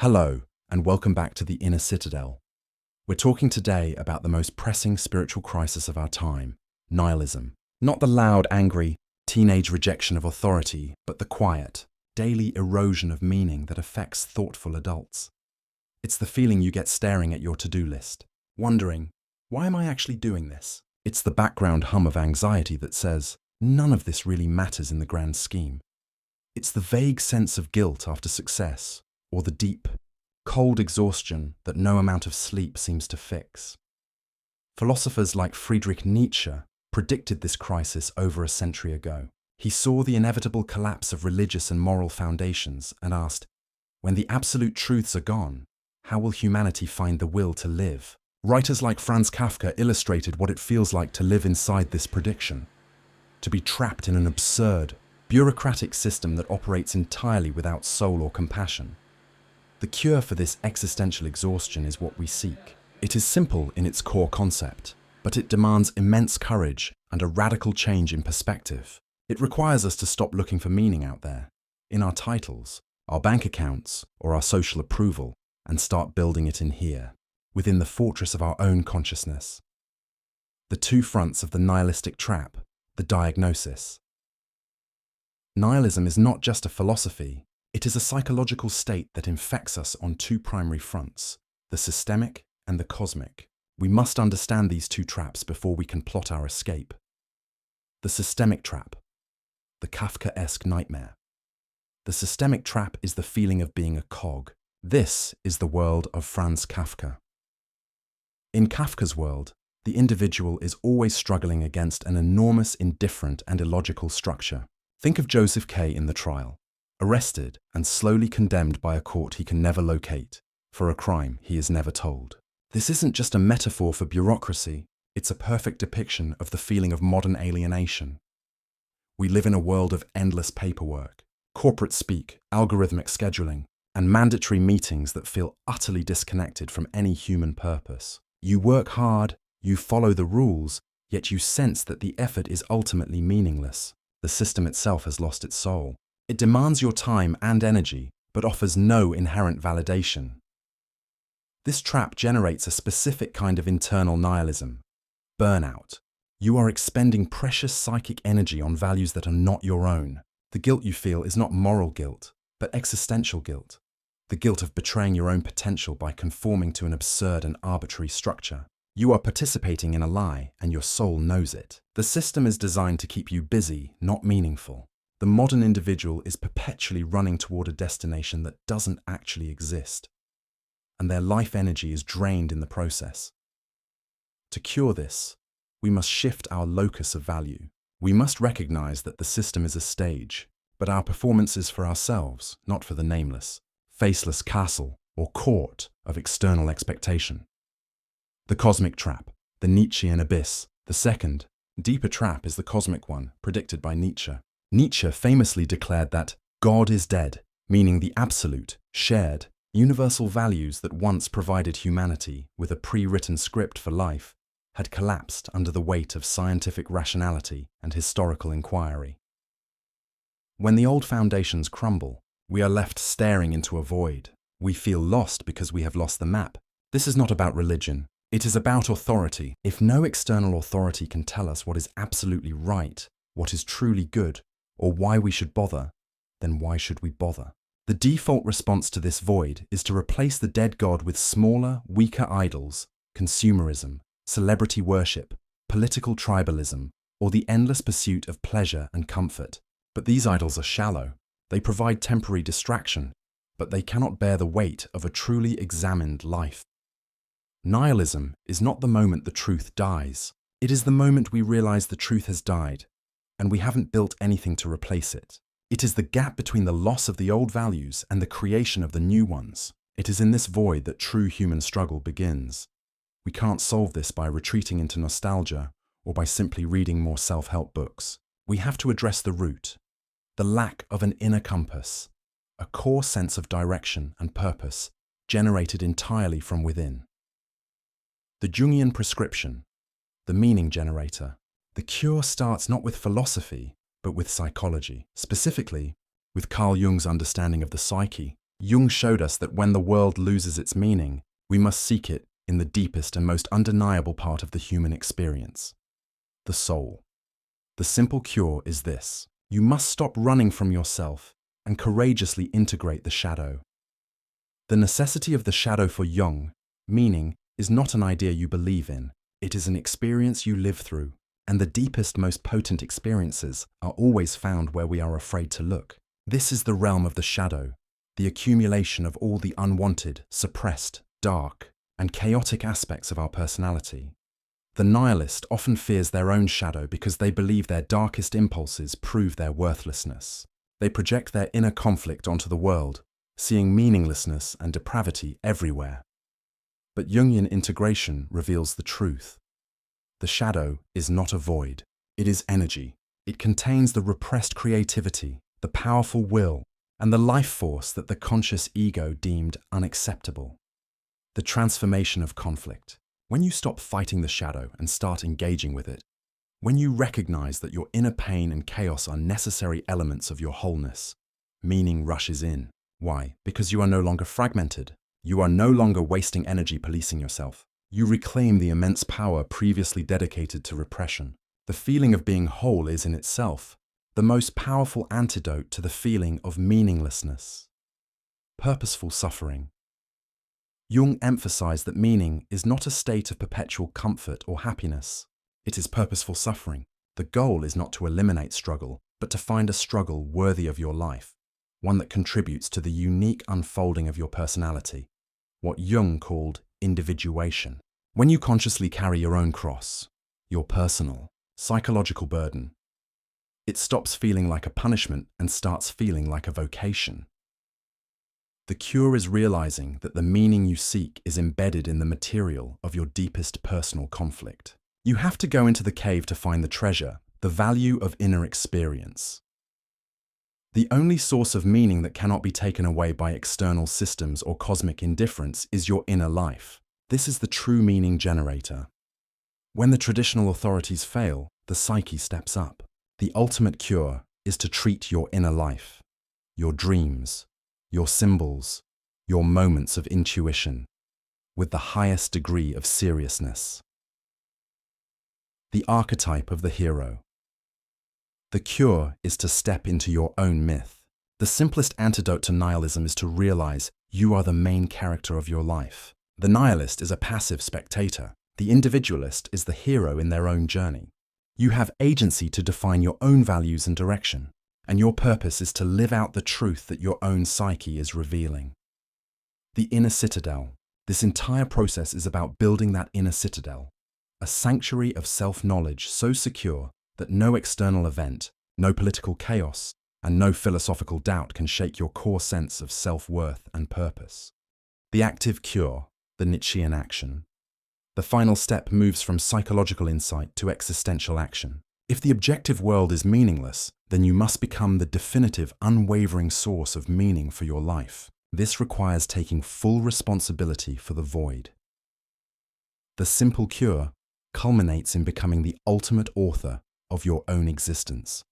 Hello, and welcome back to the Inner Citadel. We're talking today about the most pressing spiritual crisis of our time, nihilism. Not the loud, angry, teenage rejection of authority, but the quiet, daily erosion of meaning that affects thoughtful adults. It's the feeling you get staring at your to-do list, wondering, why am I actually doing this? It's the background hum of anxiety that says, none of this really matters in the grand scheme. It's the vague sense of guilt after success, or the deep, cold exhaustion that no amount of sleep seems to fix. Philosophers like Friedrich Nietzsche predicted this crisis over a century ago. He saw the inevitable collapse of religious and moral foundations and asked, when the absolute truths are gone, how will humanity find the will to live? Writers like Franz Kafka illustrated what it feels like to live inside this prediction, to be trapped in an absurd, bureaucratic system that operates entirely without soul or compassion. The cure for this existential exhaustion is what we seek. It is simple in its core concept, but it demands immense courage and a radical change in perspective. It requires us to stop looking for meaning out there, in our titles, our bank accounts, or our social approval, and start building it in here, within the fortress of our own consciousness. The two fronts of the nihilistic trap, the diagnosis. Nihilism is not just a philosophy. It is a psychological state that infects us on two primary fronts, the systemic and the cosmic. We must understand these two traps before we can plot our escape. The systemic trap, the Kafkaesque nightmare. The systemic trap is the feeling of being a cog. This is the world of Franz Kafka. In Kafka's world, the individual is always struggling against an enormous, indifferent, and illogical structure. Think of Joseph K. in the trial. Arrested and slowly condemned by a court he can never locate, for a crime he is never told. This isn't just a metaphor for bureaucracy, it's a perfect depiction of the feeling of modern alienation. We live in a world of endless paperwork, corporate speak, algorithmic scheduling, and mandatory meetings that feel utterly disconnected from any human purpose. You work hard, you follow the rules, yet you sense that the effort is ultimately meaningless. The system itself has lost its soul. It demands your time and energy, but offers no inherent validation. This trap generates a specific kind of internal nihilism, burnout. You are expending precious psychic energy on values that are not your own. The guilt you feel is not moral guilt, but existential guilt. The guilt of betraying your own potential by conforming to an absurd and arbitrary structure. You are participating in a lie, and your soul knows it. The system is designed to keep you busy, not meaningful. The modern individual is perpetually running toward a destination that doesn't actually exist, and their life energy is drained in the process. To cure this, we must shift our locus of value. We must recognize that the system is a stage, but our performance is for ourselves, not for the nameless, faceless castle or court of external expectation. The cosmic trap, the Nietzschean abyss. The second, deeper trap is the cosmic one, predicted by Nietzsche. Nietzsche famously declared that God is dead, meaning the absolute, shared, universal values that once provided humanity with a pre-written script for life had collapsed under the weight of scientific rationality and historical inquiry. When the old foundations crumble, we are left staring into a void. We feel lost because we have lost the map. This is not about religion. It is about authority. If no external authority can tell us what is absolutely right, what is truly good, or why we should bother, then why should we bother? The default response to this void is to replace the dead God with smaller, weaker idols, consumerism, celebrity worship, political tribalism, or the endless pursuit of pleasure and comfort. But these idols are shallow. They provide temporary distraction, but they cannot bear the weight of a truly examined life. Nihilism is not the moment the truth dies. It is the moment we realize the truth has died, and we haven't built anything to replace it. It is the gap between the loss of the old values and the creation of the new ones. It is in this void that true human struggle begins. We can't solve this by retreating into nostalgia or by simply reading more self-help books. We have to address the root, the lack of an inner compass, a core sense of direction and purpose generated entirely from within. The Jungian prescription, the meaning generator. The cure starts not with philosophy, but with psychology, specifically with Carl Jung's understanding of the psyche. Jung showed us that when the world loses its meaning, we must seek it in the deepest and most undeniable part of the human experience, the soul. The simple cure is this: you must stop running from yourself and courageously integrate the shadow. The necessity of the shadow for Jung, meaning, is not an idea you believe in. It is an experience you live through, and the deepest, most potent experiences are always found where we are afraid to look. This is the realm of the shadow, the accumulation of all the unwanted, suppressed, dark, and chaotic aspects of our personality. The nihilist often fears their own shadow because they believe their darkest impulses prove their worthlessness. They project their inner conflict onto the world, seeing meaninglessness and depravity everywhere. But Jungian integration reveals the truth. The shadow is not a void. It is energy. It contains the repressed creativity, the powerful will, and the life force that the conscious ego deemed unacceptable. The transformation of conflict. When you stop fighting the shadow and start engaging with it, when you recognize that your inner pain and chaos are necessary elements of your wholeness, meaning rushes in. Why? Because you are no longer fragmented. You are no longer wasting energy policing yourself. You reclaim the immense power previously dedicated to repression. The feeling of being whole is in itself the most powerful antidote to the feeling of meaninglessness. Purposeful suffering. Jung emphasized that meaning is not a state of perpetual comfort or happiness. It is purposeful suffering. The goal is not to eliminate struggle, but to find a struggle worthy of your life, one that contributes to the unique unfolding of your personality, what Jung called individuation. When you consciously carry your own cross, your personal, psychological burden, it stops feeling like a punishment and starts feeling like a vocation. The cure is realizing that the meaning you seek is embedded in the material of your deepest personal conflict. You have to go into the cave to find the treasure, the value of inner experience. The only source of meaning that cannot be taken away by external systems or cosmic indifference is your inner life. This is the true meaning generator. When the traditional authorities fail, the psyche steps up. The ultimate cure is to treat your inner life, your dreams, your symbols, your moments of intuition, with the highest degree of seriousness. The archetype of the hero. The cure is to step into your own myth. The simplest antidote to nihilism is to realize you are the main character of your life. The nihilist is a passive spectator. The individualist is the hero in their own journey. You have agency to define your own values and direction, and your purpose is to live out the truth that your own psyche is revealing. The Inner Citadel. This entire process is about building that inner citadel, a sanctuary of self-knowledge so secure that no external event, no political chaos, and no philosophical doubt can shake your core sense of self-worth and purpose. The active cure, the Nietzschean action. The final step moves from psychological insight to existential action. If the objective world is meaningless, then you must become the definitive, unwavering source of meaning for your life. This requires taking full responsibility for the void. The simple cure culminates in becoming the ultimate author of your own existence.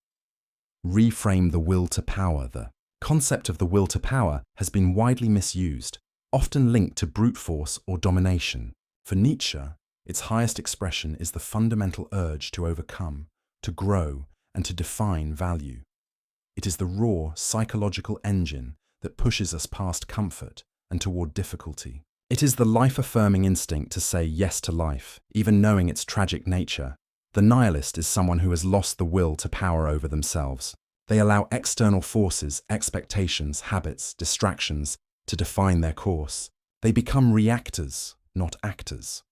Reframe the will to power. The concept of the will to power has been widely misused, often linked to brute force or domination. For Nietzsche, its highest expression is the fundamental urge to overcome, to grow, and to define value. It is the raw psychological engine that pushes us past comfort and toward difficulty. It is the life-affirming instinct to say yes to life, even knowing its tragic nature. The nihilist is someone who has lost the will to power over themselves. They allow external forces, expectations, habits, distractions to define their course. They become reactors, not actors.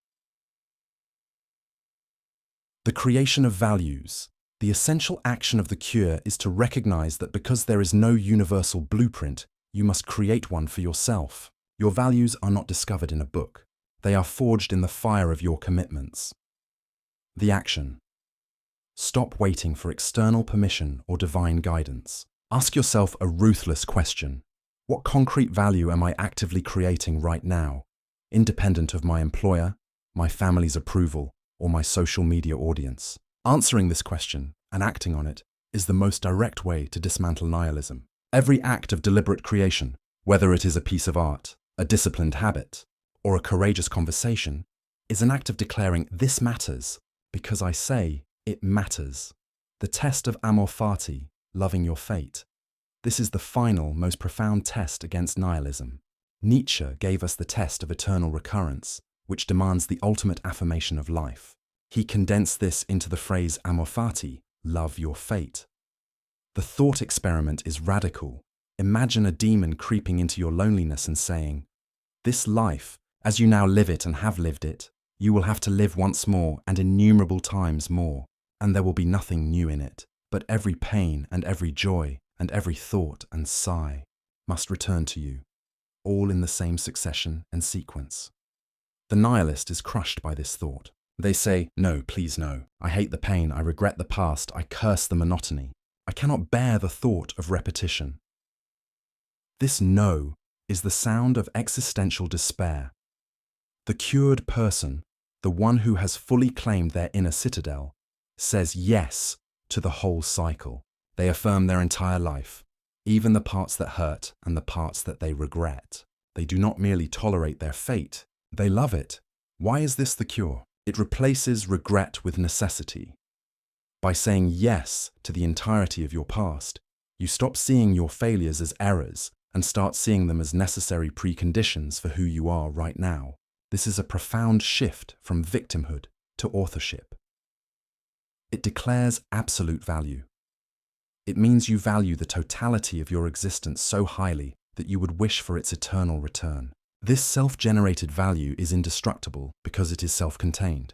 The creation of values. The essential action of the cure is to recognize that because there is no universal blueprint, you must create one for yourself. Your values are not discovered in a book. They are forged in the fire of your commitments. The action. Stop waiting for external permission or divine guidance. Ask yourself a ruthless question. What concrete value am I actively creating right now, independent of my employer, my family's approval, or my social media audience? Answering this question and acting on it is the most direct way to dismantle nihilism. Every act of deliberate creation, whether it is a piece of art, a disciplined habit, or a courageous conversation, is an act of declaring this matters because I say it matters. The test of amor fati, loving your fate. This is the final, most profound test against nihilism. Nietzsche gave us the test of eternal recurrence, which demands the ultimate affirmation of life. He condensed this into the phrase amor fati, love your fate. The thought experiment is radical. Imagine a demon creeping into your loneliness and saying, "This life, as you now live it and have lived it, you will have to live once more and innumerable times more, and there will be nothing new in it, but every pain and every joy and every thought and sigh must return to you, all in the same succession and sequence." The nihilist is crushed by this thought. They say, "No, please no. I hate the pain, I regret the past, I curse the monotony. I cannot bear the thought of repetition." This no is the sound of existential despair. The cured person, the one who has fully claimed their inner citadel, says yes to the whole cycle. They affirm their entire life, even the parts that hurt and the parts that they regret. They do not merely tolerate their fate, they love it. Why is this the cure? It replaces regret with necessity. By saying yes to the entirety of your past, you stop seeing your failures as errors and start seeing them as necessary preconditions for who you are right now. This is a profound shift from victimhood to authorship. It declares absolute value. It means you value the totality of your existence so highly that you would wish for its eternal return. This self-generated value is indestructible because it is self-contained.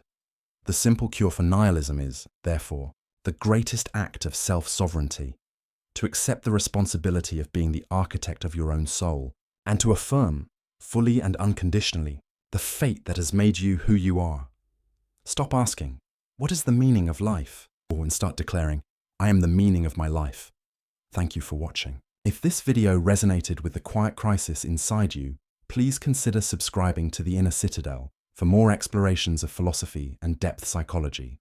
The simple cure for nihilism is, therefore, the greatest act of self-sovereignty, to accept the responsibility of being the architect of your own soul, and to affirm, fully and unconditionally, the fate that has made you who you are. Stop asking, "What is the meaning of life?" and start declaring, "I am the meaning of my life." Thank you for watching. If this video resonated with the quiet crisis inside you, please consider subscribing to the Inner Citadel for more explorations of philosophy and depth psychology.